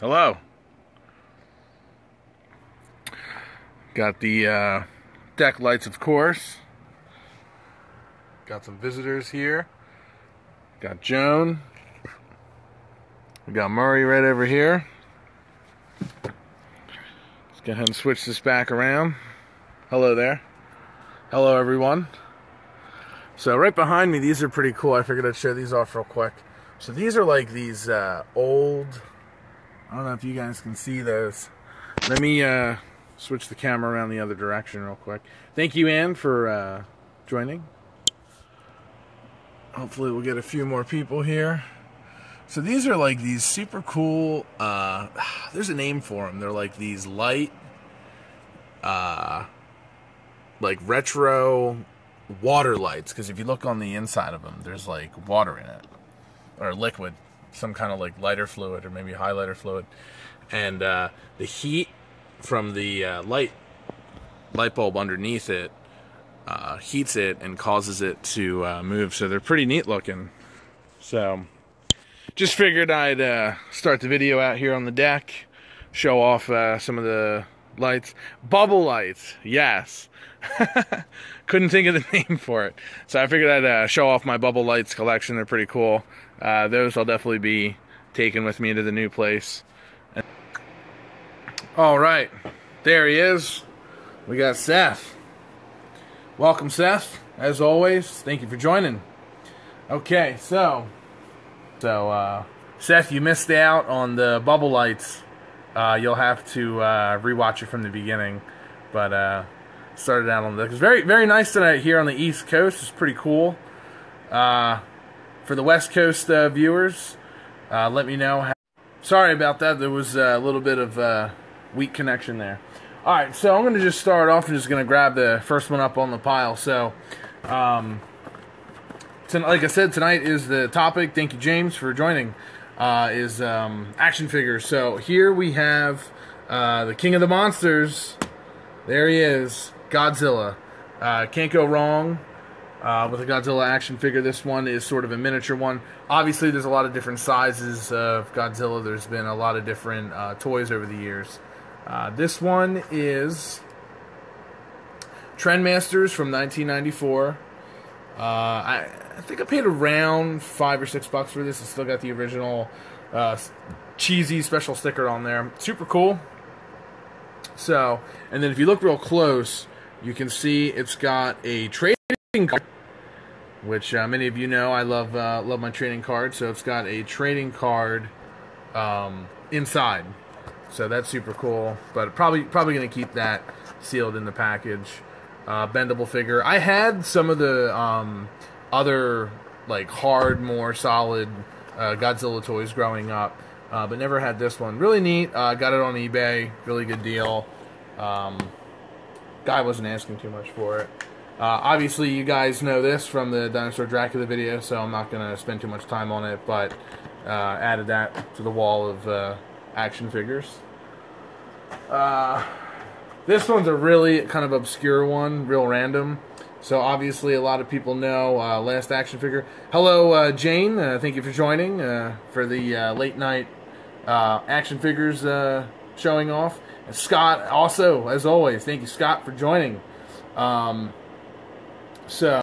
Hello. Got the deck lights, of course. Got some visitors here. Got Joan. We got Murray right over here. Let's go ahead and switch this back around. Hello there. Hello, everyone. So right behind me, these are pretty cool. I figured I'd show these off real quick. So these are like these old, I don't know if you guys can see those. Let me switch the camera around the other direction real quick. Thank you, Ann, for joining. Hopefully we'll get a few more people here. So these are like these super cool, there's a name for them. They're like these light, like retro water lights. Because if you look on the inside of them, there's like water in it. Or liquid. Some kind of like lighter fluid or maybe highlighter fluid. And the heat from the light bulb underneath it heats it and causes it to move. So they're pretty neat looking. So just figured I'd start the video out here on the deck, show off some of the lights. Bubble lights, yes. Couldn't think of the name for it. So I figured I'd show off my bubble lights collection. They're pretty cool. Those I'll definitely be taking with me to the new place. All right, there he is. We got Seth. Welcome, Seth. As always, thank you for joining. Okay, so Seth, you missed out on the bubble lights. You'll have to rewatch it from the beginning, but started out on the. It's very, very nice tonight here on the East Coast. It's pretty cool. For the West Coast viewers, let me know. Sorry about that. There was a little bit of weak connection there. All right, so I'm going to just start off. I'm just going to grab the first one up on the pile. So, like I said, tonight is the topic. Thank you, James, for joining. Is action figures. So here we have the King of the Monsters. There he is, Godzilla. Can't go wrong with a Godzilla action figure. This one is sort of a miniature one. Obviously, there's a lot of different sizes of Godzilla. There's been a lot of different toys over the years. This one is Trendmasters from 1994. I think I paid around $5 or $6 for this. It's still got the original cheesy special sticker on there. Super cool. So, and then if you look real close, you can see it's got a trading card, which many of you know I love my trading cards. So it's got a trading card inside. So that's super cool. But probably going to keep that sealed in the package. Bendable figure. I had some of the other like hard, more solid Godzilla toys growing up, but never had this one. Really neat. Got it on eBay. Really good deal. Guy wasn't asking too much for it. Obviously, you guys know this from the Dinosaur Dracula video, so I'm not going to spend too much time on it, but added that to the wall of action figures. This one's a really kind of obscure one, real random. So obviously a lot of people know last action figure. Hello, Jane. Thank you for joining for the late night action figures showing off. And Scott, also, as always, thank you, Scott, for joining. So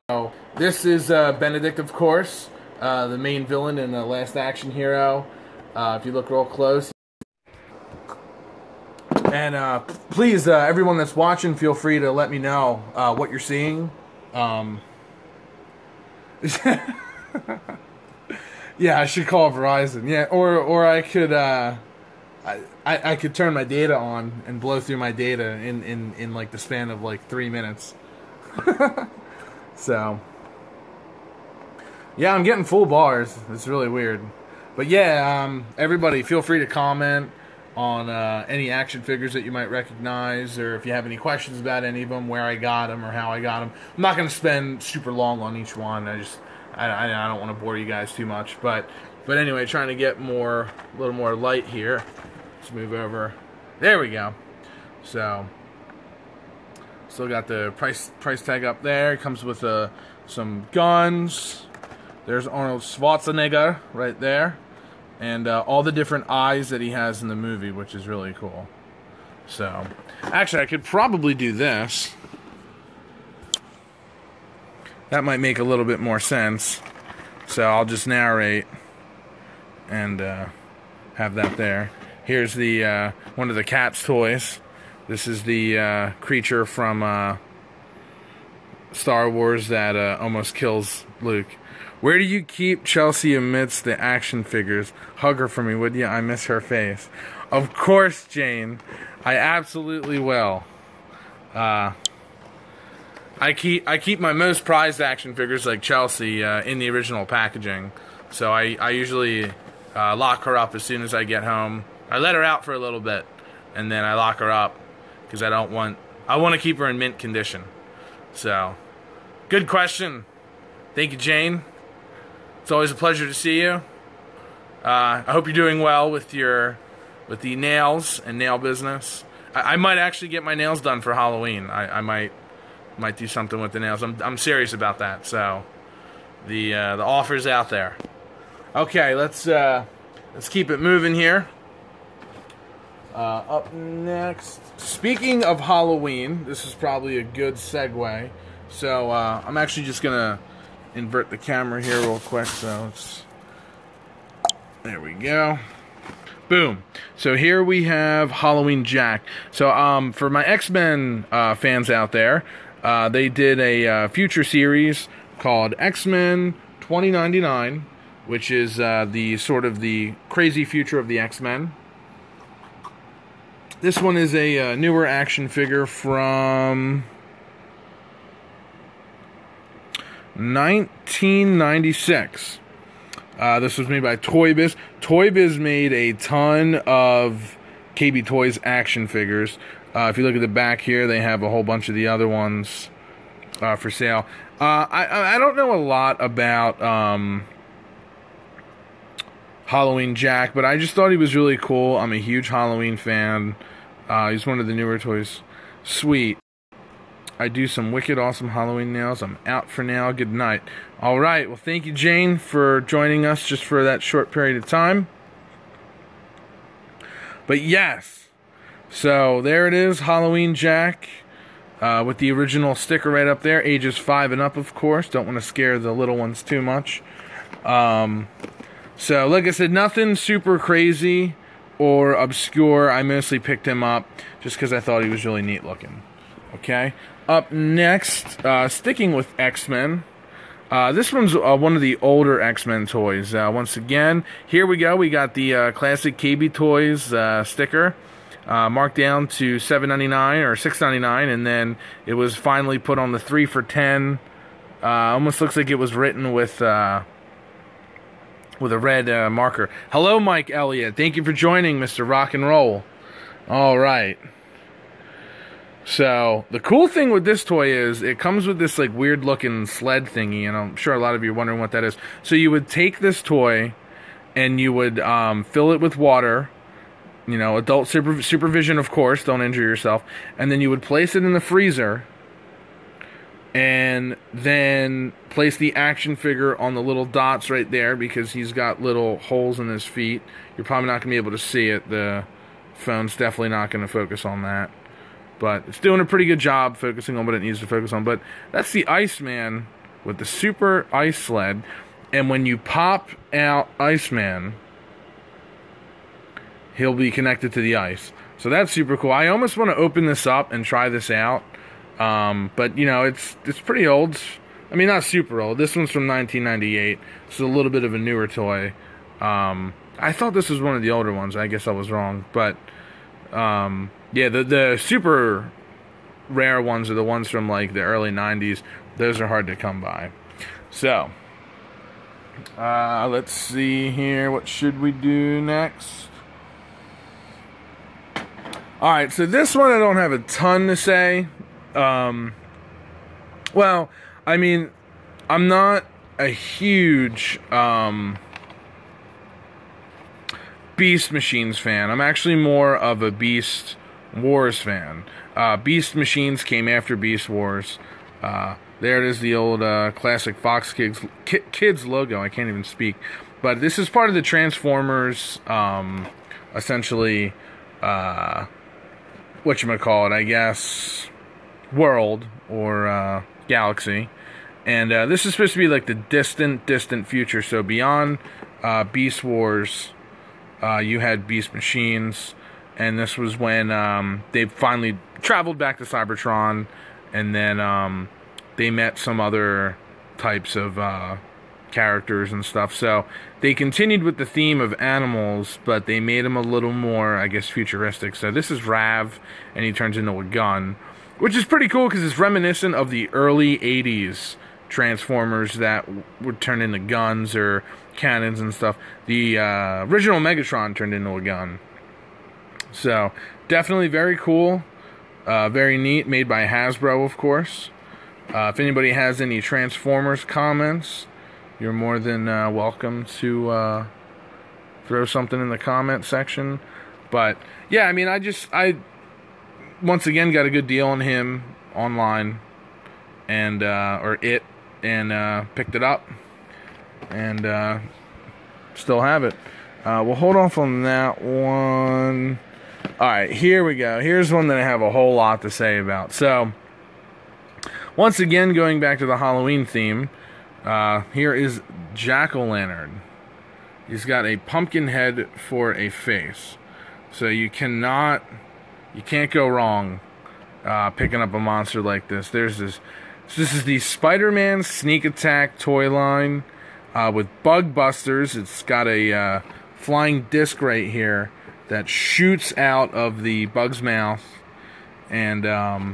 this is Benedict, of course, the main villain in the Last Action Hero. If you look real close. And please, everyone that's watching, feel free to let me know what you're seeing. Yeah, I should call Verizon. Yeah, or I could I could turn my data on and blow through my data in like the span of like 3 minutes. So yeah, I'm getting full bars. It's really weird. But yeah, everybody feel free to comment on any action figures that you might recognize, or if you have any questions about any of them, where I got them or how I got them. I'm not going to spend super long on each one. I don't want to bore you guys too much, but anyway, trying to get a little more light here. Let's move over. There we go. So still got the price tag up there. It comes with some guns. There's Arnold Schwarzenegger right there. and all the different eyes that he has in the movie, which is really cool. So, actually, I could probably do this. That might make a little bit more sense. So I'll just narrate and have that there. Here's the one of the Cat's toys. This is the creature from Star Wars that almost kills Luke. Where do you keep Chelsea amidst the action figures? Hug her for me, would you? I miss her face. Of course, Jane. I absolutely will. I keep my most prized action figures like Chelsea in the original packaging. So I usually lock her up as soon as I get home. I let her out for a little bit, and then I lock her up because I want to keep her in mint condition. So, good question. Thank you, Jane. It's always a pleasure to see you. I hope you're doing well with the nails and nail business. I might actually get my nails done for Halloween. I might do something with the nails. I'm serious about that. So the offer's out there. Okay, let's keep it moving here. Up next, speaking of Halloween, this is probably a good segue. So I'm actually just gonna invert the camera here real quick. So there we go. Boom. So here we have Halloween Jack. So for my X-Men fans out there, they did a future series called X-Men 2099, which is the sort of the crazy future of the X-Men. This one is a newer action figure from 1996. This was made by Toy Biz. Toy Biz made a ton of KB Toys action figures. If you look at the back here, they have a whole bunch of the other ones for sale. I don't know a lot about Halloween Jack, but I just thought he was really cool. I'm a huge Halloween fan. He's one of the newer toys. Sweet. I do some wicked awesome Halloween nails. I'm out for now. Good night. All right. Well, thank you, Jane, for joining us just for that short period of time. But yes. So there it is, Halloween Jack, with the original sticker right up there. Ages 5 and up, of course. Don't want to scare the little ones too much. So, like I said, nothing super crazy or obscure. I mostly picked him up just because I thought he was really neat looking. Okay. Up next, sticking with X-Men. This one's one of the older X-Men toys. Once again, here we go. We got the classic KB Toys sticker, marked down to $7.99 or $6.99, and then it was finally put on the 3 for $10. Almost looks like it was written with a red marker. Hello, Mike Elliott. Thank you for joining, Mr. Rock and Roll. All right. So, the cool thing with this toy is it comes with this like weird looking sled thingy, and I'm sure a lot of you are wondering what that is. So you would take this toy and you would fill it with water, you know, adult supervision, of course, don't injure yourself, and then you would place it in the freezer and then place the action figure on the little dots right there because he's got little holes in his feet. You're probably not going to be able to see it. The phone's definitely not going to focus on that. But it's doing a pretty good job focusing on what it needs to focus on. But that's the Iceman with the super ice sled. And when you pop out Iceman, he'll be connected to the ice. So that's super cool. I almost want to open this up and try this out. But, you know, it's pretty old. I mean, not super old. This one's from 1998. It's a little bit of a newer toy. I thought this was one of the older ones. I guess I was wrong. But, yeah, the super rare ones are the ones from, like, the early 90s. Those are hard to come by. So, let's see here. What should we do next? Alright, so this one I don't have a ton to say. Well, I mean, I'm not a huge Beast Machines fan. I'm actually more of a Beast Wars fan. Beast Machines came after Beast Wars. There it is, the old classic Fox Kids logo. I can't even speak. But this is part of the Transformers, essentially, whatchamacallit, I guess, world, or galaxy. And this is supposed to be like the distant future. So beyond Beast Wars, you had Beast Machines, and this was when they finally traveled back to Cybertron, and then they met some other types of characters and stuff. So they continued with the theme of animals, but they made them a little more, I guess, futuristic. So this is Rav, and he turns into a gun, which is pretty cool because it's reminiscent of the early 80s Transformers that would turn into guns or cannons and stuff. The original Megatron turned into a gun. So definitely very cool, very neat, made by Hasbro, of course. If anybody has any Transformers comments, you're more than welcome to throw something in the comment section. But yeah, I mean, I once again got a good deal on him online, and picked it up, and still have it. We'll hold off on that one. Alright, here we go. Here's one that I have a whole lot to say about. So, once again, going back to the Halloween theme, here is Jackolantern. He's got a pumpkin head for a face. So you can't go wrong picking up a monster like this. There's this. So this is the SpiderMan Sneak Attack toy line with Bug Busters. It's got a flying disc right here that shoots out of the bug's mouth, and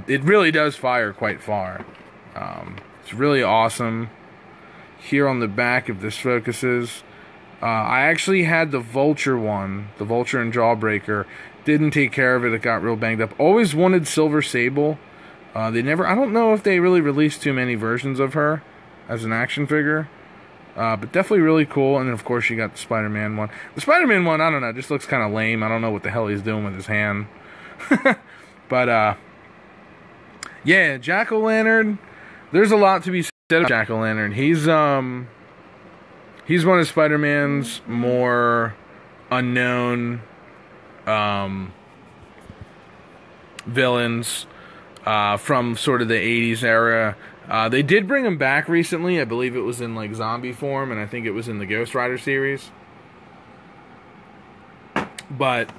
it really does fire quite far. It's really awesome. Here on the back, if this focuses, I actually had the Vulture one, the Vulture and Jawbreaker. Didn't take care of it. It got real banged up. Always wanted Silver Sable. They never. I don't know if they really released too many versions of her as an action figure. But definitely really cool. And then, of course, you got the Spider-Man one. The Spider-Man one, I don't know, just looks kind of lame. I don't know what the hell he's doing with his hand. But, yeah, Jackolantern. There's a lot to be said about Jackolantern. He's one of Spider-Man's more unknown villains from sort of the 80s era. They did bring him back recently. I believe it was in like zombie form, and I think it was in the Ghost Rider series. But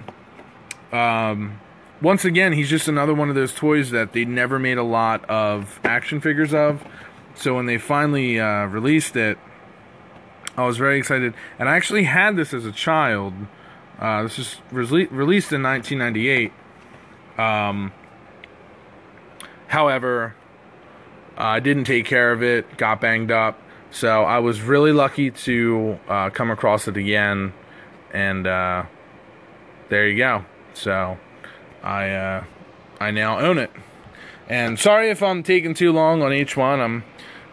once again, he's just another one of those toys that they never made a lot of action figures of. So when they finally released it, I was very excited. And I actually had this as a child. This was released in 1998. However, I didn't take care of it, got banged up, so I was really lucky to come across it again, and there you go. So I now own it. And sorry if I'm taking too long on each one. I'm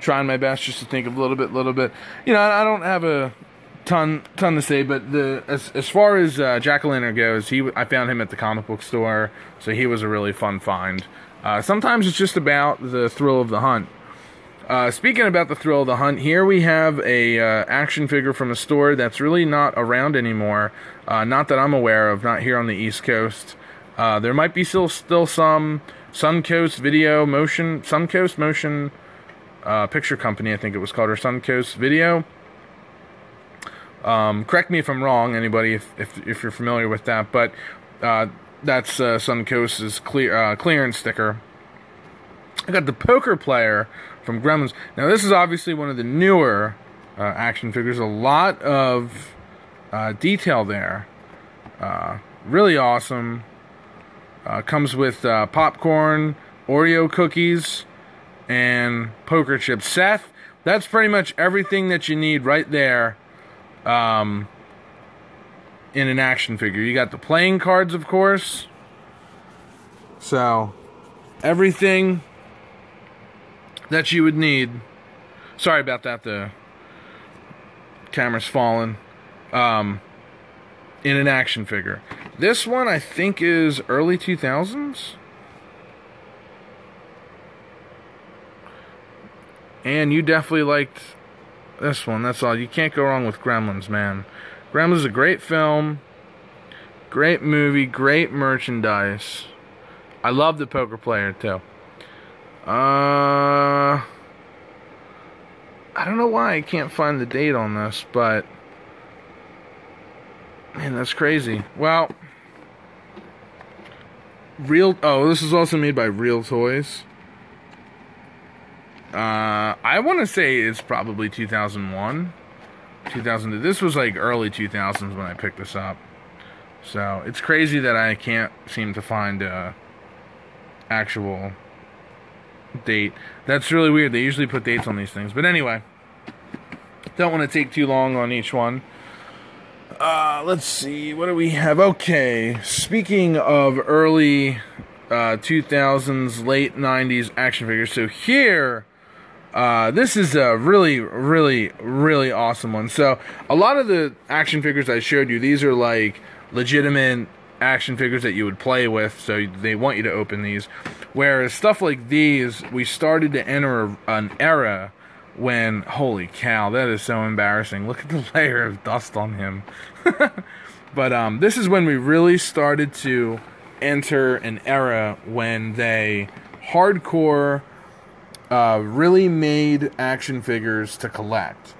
trying my best just to think of a little bit. You know, I don't have a ton to say, but as far as Jackalantern goes, I found him at the comic book store, so he was a really fun find. Sometimes it's just about the thrill of the hunt. Speaking about the thrill of the hunt, here we have a action figure from a store that's really not around anymore. Not that I'm aware of, not here on the East Coast. There might be still some Suncoast Motion Picture Company, I think it was called, or Suncoast Video. Correct me if I'm wrong, anybody, if you're familiar with that, but that's Suncoast's clearance sticker. I got the Poker Player from Gremlins. Now, this is obviously one of the newer action figures. A lot of detail there. Really awesome. Comes with popcorn, Oreo cookies, and poker chips. Seth, that's pretty much everything that you need right there in an action figure. You got the playing cards, of course. So, everything that you would need. Sorry about that, the camera's falling. In an action figure. This one, I think, is early 2000s. And you definitely liked This one, that's all. You can't go wrong with Gremlins, man. Gremlins is a great film, great movie, great merchandise. I love the poker player, too. I don't know why I can't find the date on this, but man, that's crazy. Well, this is also made by Real Toys. I want to say it's probably 2001, 2002. This was like early 2000s when I picked this up. So it's crazy that I can't seem to find a actual date. That's really weird. They usually put dates on these things. But anyway, don't want to take too long on each one. Let's see. What do we have? Okay. Speaking of early 2000s, late 90s action figures. So here, this is a really, really, really awesome one. So a lot of the action figures I showed you, these are like legitimate action figures that you would play with, so they want you to open these. Whereas stuff like these, we started to enter an era when, holy cow, that is so embarrassing. Look at the layer of dust on him. But this is when we really started to enter an era when they hardcore really made action figures to collect.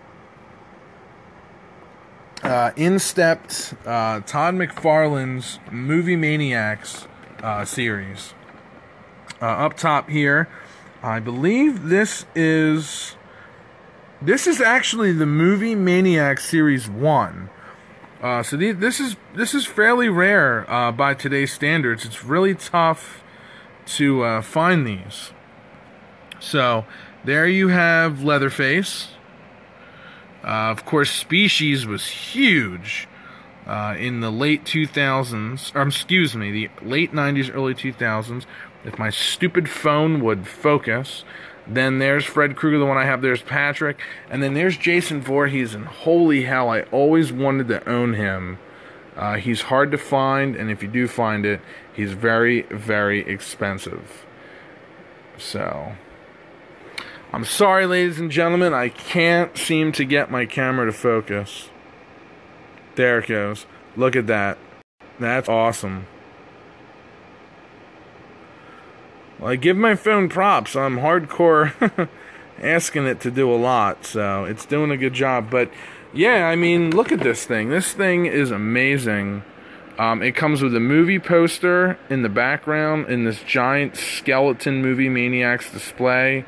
In stepped Todd McFarlane's movie Maniacs series. Up top here, I believe this is actually the movie Maniacs series 1. So this is fairly rare by today's standards. It's really tough to find these. So there you have Leatherface. Of course, Species was huge in the late 2000s, or excuse me, the late 90s, early 2000s. If my stupid phone would focus. Then there's Fred Krueger, the one I have. There's Patrick. And then there's Jason Voorhees, and holy hell, I always wanted to own him. He's hard to find, and if you do find it, he's very, very expensive. So, I'm sorry, ladies and gentlemen, I can't seem to get my camera to focus. There it goes. Look at that. That's awesome. Well, I give my phone props. I'm hardcore asking it to do a lot, so it's doing a good job. But, yeah, I mean, look at this thing. This thing is amazing. It comes with a movie poster in the background in this giant skeleton movie Maniacs display.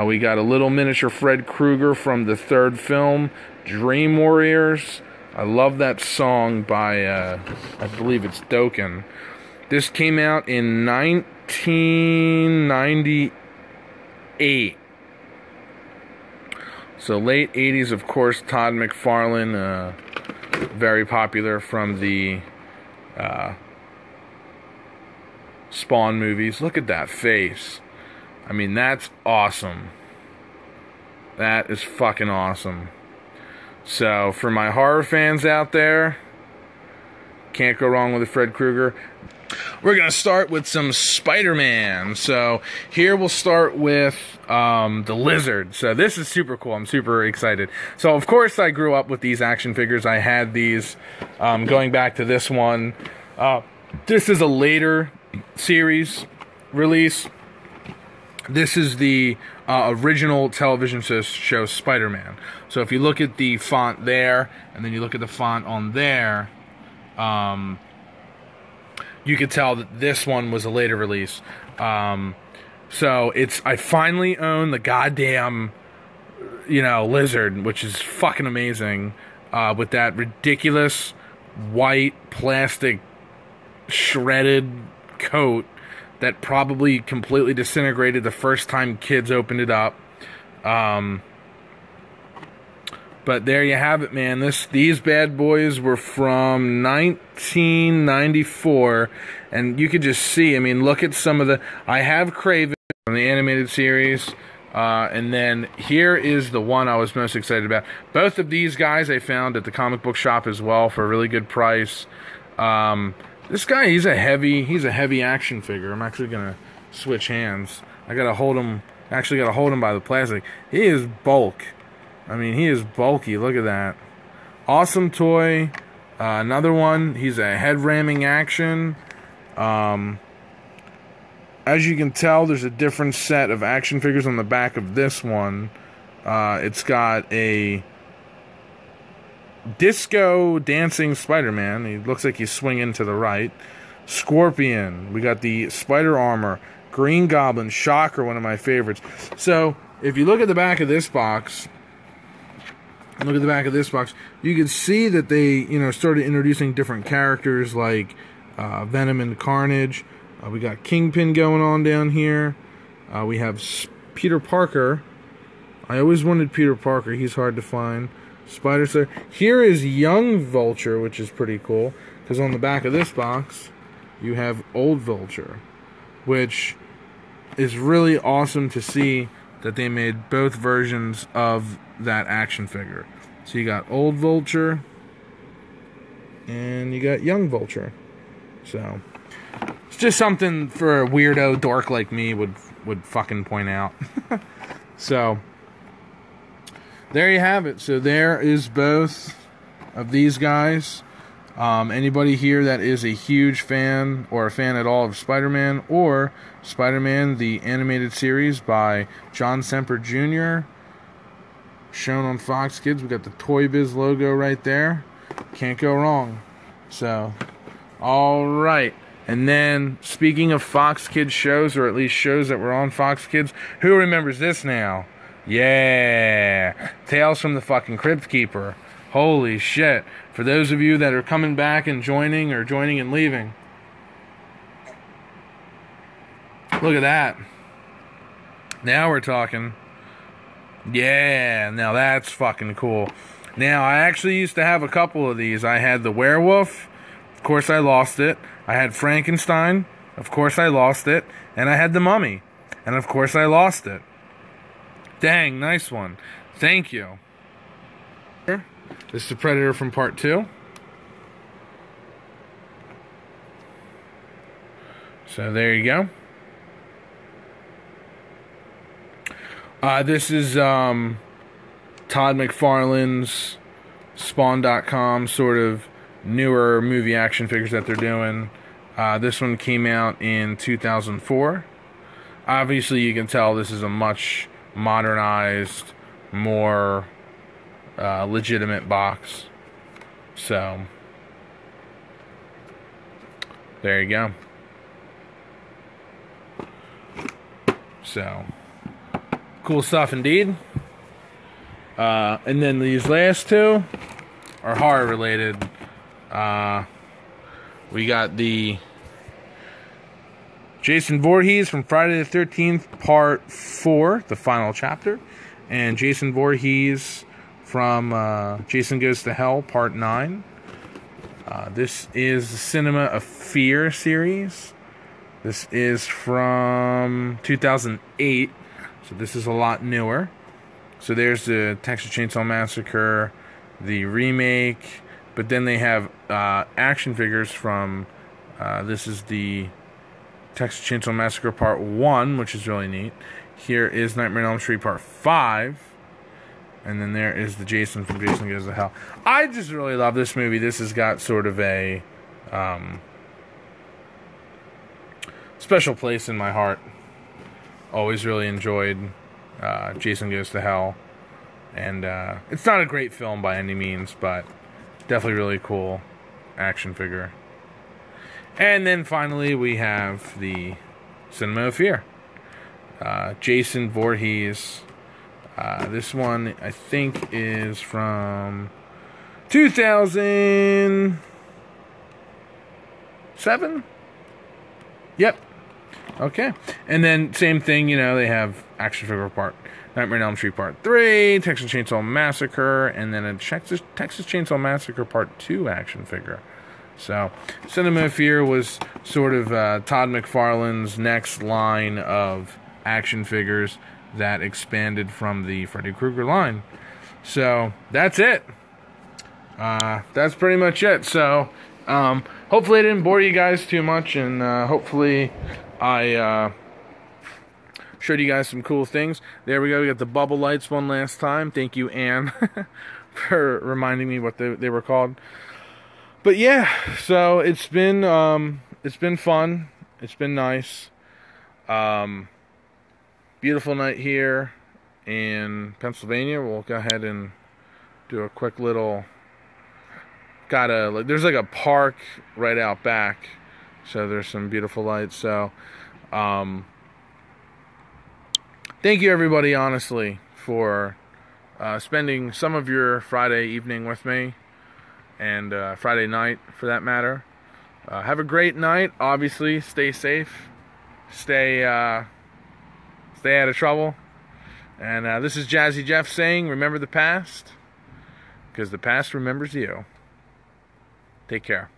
We got a little miniature Fred Krueger from the third film, Dream Warriors. I love that song by, I believe it's Dokken. This came out in 1998. So late 80s, of course. Todd McFarlane, very popular from the Spawn movies. Look at that face. I mean, that's awesome. That is fucking awesome. So for my horror fans out there, can't go wrong with a Fred Krueger. We're going to start with some SpiderMan. So here we'll start with the Lizard. So this is super cool. I'm super excited. So of course I grew up with these action figures. I had these going back to this one. This is a later series release. This is the original television show SpiderMan. So if you look at the font there, and then you look at the font on there, you could tell that this one was a later release. So I finally own the goddamn, Lizard, which is fucking amazing, with that ridiculous white plastic shredded coat that probably completely disintegrated the first time kids opened it up. But there you have it, man. These bad boys were from 1994, and you could just see, I mean, look at some of the... I have Kraven from the animated series, and then here is the one I was most excited about. Both of these guys I found at the comic book shop as well for a really good price. This guy, he's a heavy action figure. I'm actually gonna switch hands. I gotta hold him by the plastic. He is bulk. I mean, he is bulky. Look at that. Awesome toy. Another one. He's a head-ramming action. As you can tell, there's a different set of action figures on the back of this one. It's got a disco dancing Spider-Man. He looks like he's swinging to the right. Scorpion. We got the Spider Armor. Green Goblin. Shocker, one of my favorites. So, if you look at the back of this box, you can see that they, started introducing different characters like Venom and Carnage. We got Kingpin going on down here. We have Peter Parker. I always wanted Peter Parker. He's hard to find. Spider-Slayer. Here is Young Vulture, which is pretty cool. Because on the back of this box, you have Old Vulture. Which is really awesome to see that they made both versions of that action figure. So you got Old Vulture. And you got Young Vulture. So it's just something for a weirdo dork like me would fucking point out. So there you have it. So there is both of these guys. Anybody here that is a huge fan or a fan at all of Spider-Man or Spider-Man the animated series by John Semper Jr. shown on Fox Kids. We got the Toy Biz logo right there. Can't go wrong. So all right. And then, speaking of Fox Kids shows, or at least shows that were on Fox Kids, who remembers this now? Yeah! Tales from the fucking Crypt Keeper. Holy shit. For those of you that are coming back and joining, or joining and leaving. Look at that. Now we're talking. Yeah, now that's fucking cool. Now, I actually used to have a couple of these. I had the werewolf. Of course, I lost it. I had Frankenstein. Of course, I lost it. And I had the Mummy. And of course, I lost it. Dang, nice one. Thank you. This is the Predator from Part 2. So, there you go. This is Todd McFarlane's Spawn.com sort of newer movie action figures that they're doing. This one came out in 2004. Obviously, you can tell this is a much modernized, more legitimate box. So, there you go. So, cool stuff indeed. And then these last two are horror related. We got the Jason Voorhees from Friday the 13th, Part 4, the final chapter. And Jason Voorhees from Jason Goes to Hell, Part 9. This is the Cinema of Fear series. This is from 2008, so this is a lot newer. So there's the Texas Chainsaw Massacre, the remake, but then they have action figures from, this is the Texas Chainsaw Massacre Part 1, which is really neat. Here is Nightmare on Elm Street Part 5. And then there is the Jason from Jason Goes to Hell. I just really love this movie. This has got sort of a special place in my heart. Always really enjoyed Jason Goes to Hell. And it's not a great film by any means, but definitely really cool action figure. And then finally we have the Cinema of Fear. Jason Voorhees. This one I think is from 2007? Yep. Okay. And then same thing, they have action figure part Nightmare on Elm Street Part 3, Texas Chainsaw Massacre, and then a Texas Chainsaw Massacre Part 2 action figure. So, Cinema of Fear was sort of Todd McFarlane's next line of action figures that expanded from the Freddy Krueger line. So, that's it. That's pretty much it. So, hopefully I didn't bore you guys too much, and hopefully I showed you guys some cool things. There we go. We got the bubble lights one last time. Thank you, Anne, for reminding me what they were called. But yeah, so it's been fun. It's been nice. Beautiful night here in Pennsylvania. We'll go ahead and do a quick little. There's like a park right out back, so there's some beautiful lights. So, thank you everybody, honestly, for spending some of your Friday evening with me, and Friday night for that matter. Have a great night. Obviously, stay safe, stay out of trouble. And this is Jazzy Jeff saying, remember the past, because the past remembers you. Take care.